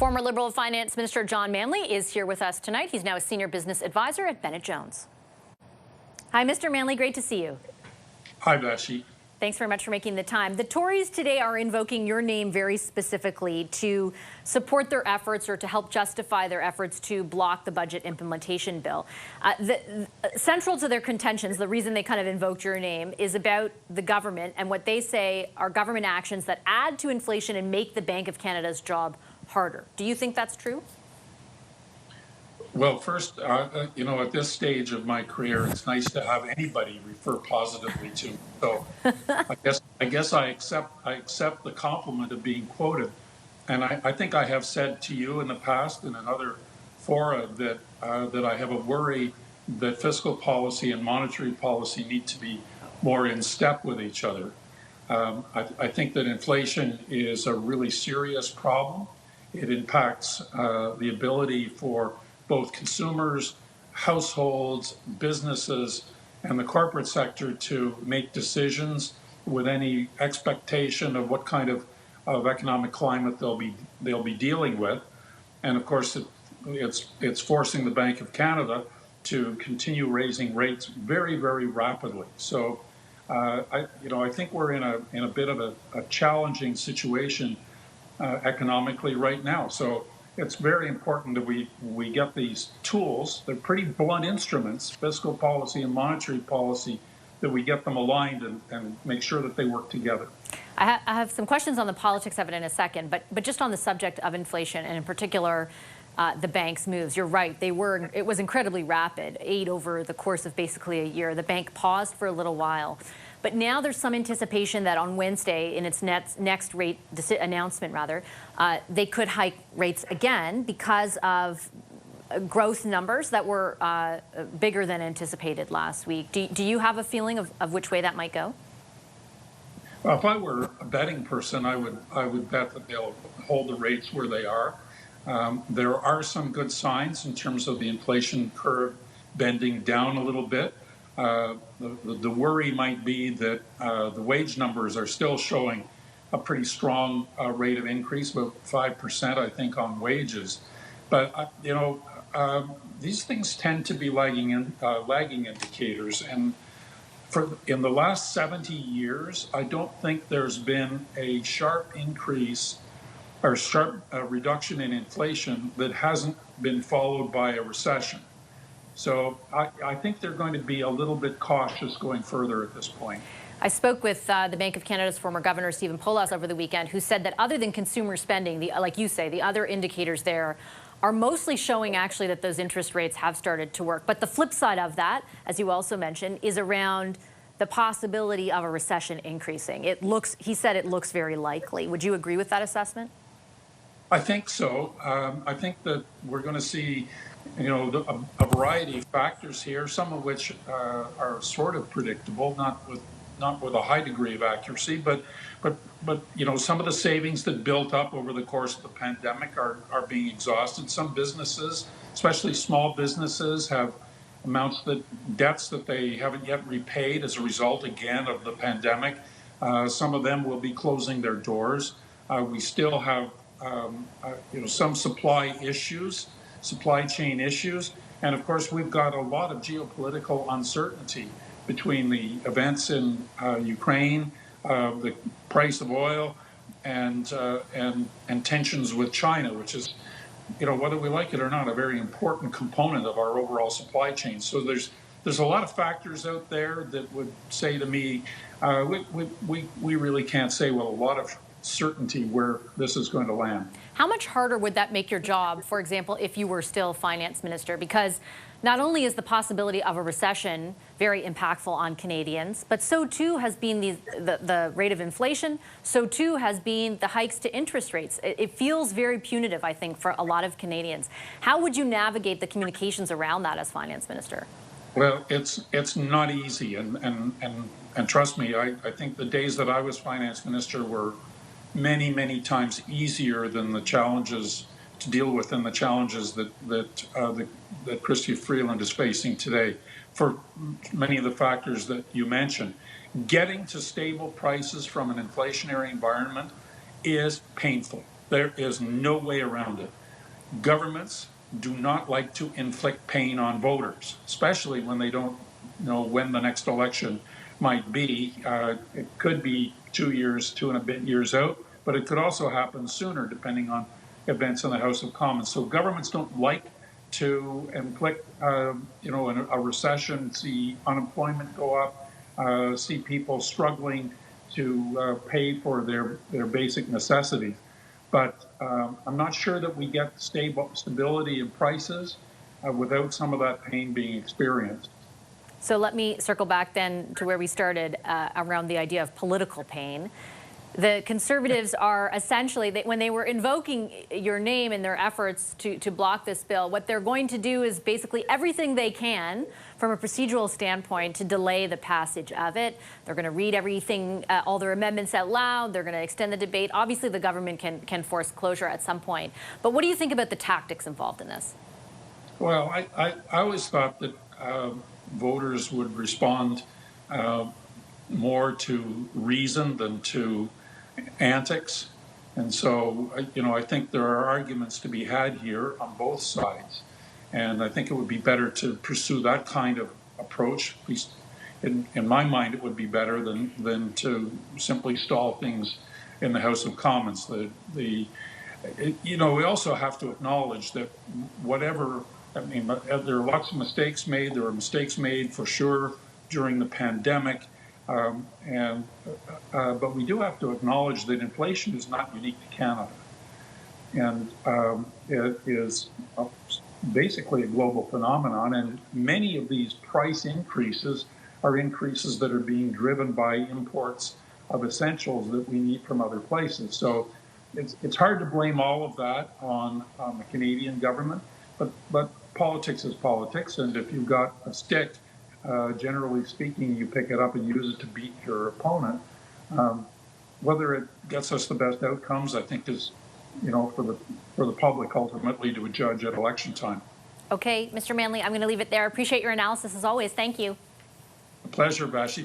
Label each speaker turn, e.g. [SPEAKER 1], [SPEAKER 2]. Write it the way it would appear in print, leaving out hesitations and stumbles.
[SPEAKER 1] Former Liberal Finance Minister John Manley is here with us tonight. He's now a senior business advisor at Bennett Jones. Hi, Mr. Manley. Great to see you.
[SPEAKER 2] Hi, Vassy.
[SPEAKER 1] Thanks very much for making the time. The Tories today are invoking your name very specifically to support their efforts or to help justify their efforts to block the budget implementation bill. Central to their contentions, the reason they kind of invoked your name, is about the government and what they say are government actions that add to inflation and make the Bank of Canada's job harder. Do you think that's true?
[SPEAKER 2] Well, first, at this stage of my career, it's nice to have anybody refer positively to me. So I guess I accept the compliment of being quoted. And I think I have said to you in the past and in other fora that I have a worry that fiscal policy and monetary policy need to be more in step with each other. I think that inflation is a really serious problem. It impacts the ability for both consumers, households, businesses, and the corporate sector to make decisions with any expectation of what kind of economic climate they'll be dealing with. And of course, it's forcing the Bank of Canada to continue raising rates very, very rapidly. So I think we're in a bit of a challenging situation economically right now. So it's very important that we get these tools. They're pretty blunt instruments, fiscal policy and monetary policy, that we get them aligned and make sure that they work together.
[SPEAKER 1] I have some questions on the politics of it in a second, but just on the subject of inflation and in particular the bank's moves. You're right, it was incredibly rapid, 8 over the course of basically a year. The bank paused for a little while. But now there's some anticipation that on Wednesday, in its next rate announcement, they could hike rates again because of growth numbers that were bigger than anticipated last week. Do you have a feeling of which way that might go?
[SPEAKER 2] Well, if I were a betting person, I would bet that they'll hold the rates where they are. There are some good signs in terms of the inflation curve bending down a little bit. The worry might be that the wage numbers are still showing a pretty strong rate of increase, about 5%, I think, on wages. But these things tend to be lagging indicators. And in the last 70 years, I don't think there's been a sharp increase or sharp reduction in inflation that hasn't been followed by a recession. So I think they're going to be a little bit cautious going further at this point.
[SPEAKER 1] I spoke with the Bank of Canada's former governor, Vassy Kapelos, over the weekend, who said that other than consumer spending, like you say, the other indicators there are mostly showing actually that those interest rates have started to work. But the flip side of that, as you also mentioned, is around the possibility of a recession increasing. He said it looks very likely. Would you agree with that assessment?
[SPEAKER 2] I think so. I think that we're going to see a variety of factors here, some of which are sort of predictable, not with a high degree of accuracy, but some of the savings that built up over the course of the pandemic are being exhausted. Some businesses, especially small businesses, have debts that they haven't yet repaid as a result, again, of the pandemic. Some of them will be closing their doors. We still have some supply chain issues. And of course, we've got a lot of geopolitical uncertainty between the events in Ukraine, the price of oil, and tensions with China, which is, whether we like it or not, a very important component of our overall supply chain. So there's a lot of factors out there that would say to me, we really can't say with a lot of certainty where this is going to land.
[SPEAKER 1] How much harder would that make your job, for example, if you were still finance minister? Because not only is the possibility of a recession very impactful on Canadians, but so too has been the rate of inflation, so too has been the hikes to interest rates. It feels very punitive, I think, for a lot of Canadians. How would you navigate the communications around that as finance minister?
[SPEAKER 2] Well, it's not easy, and trust me, I think the days that I was finance minister were many, many times easier than the challenges to deal with than the challenges that Chrystia Freeland is facing today for many of the factors that you mentioned. Getting to stable prices from an inflationary environment is painful. There is no way around it. Governments do not like to inflict pain on voters, especially when they don't know when the next election might be. It could be 2 years, 2 and a bit years out, but it could also happen sooner depending on events in the House of Commons. So governments don't like to inflict, a recession, see unemployment go up, see people struggling to pay for their basic necessities. But I'm not sure that we get stability in prices without some of that pain being experienced.
[SPEAKER 1] So let me circle back then to where we started around the idea of political pain. The Conservatives are essentially, when they were invoking your name in their efforts to block this bill, what they're going to do is basically everything they can from a procedural standpoint to delay the passage of it. They're going to read everything, all their amendments out loud. They're going to extend the debate. Obviously, the government can force closure at some point. But what do you think about the tactics involved in this?
[SPEAKER 2] Well, I always thought that voters would respond more to reason than to antics. And so, I think there are arguments to be had here on both sides. And I think it would be better to pursue that kind of approach. At least in my mind, it would be better than to simply stall things in the House of Commons. We also have to acknowledge that there are lots of mistakes made. There are mistakes made for sure during the pandemic. But we do have to acknowledge that inflation is not unique to Canada. And it is basically a global phenomenon. And many of these price increases are increases that are being driven by imports of essentials that we need from other places. So it's hard to blame all of that on the Canadian government. But politics is politics. And if you've got a stick, generally speaking, you pick it up and use it to beat your opponent. Whether it gets us the best outcomes, I think, is for the public ultimately to judge at election time.
[SPEAKER 1] Okay, Mr. Manley, I'm going to leave it there. Appreciate your analysis as always. Thank you.
[SPEAKER 2] A pleasure, Vassy.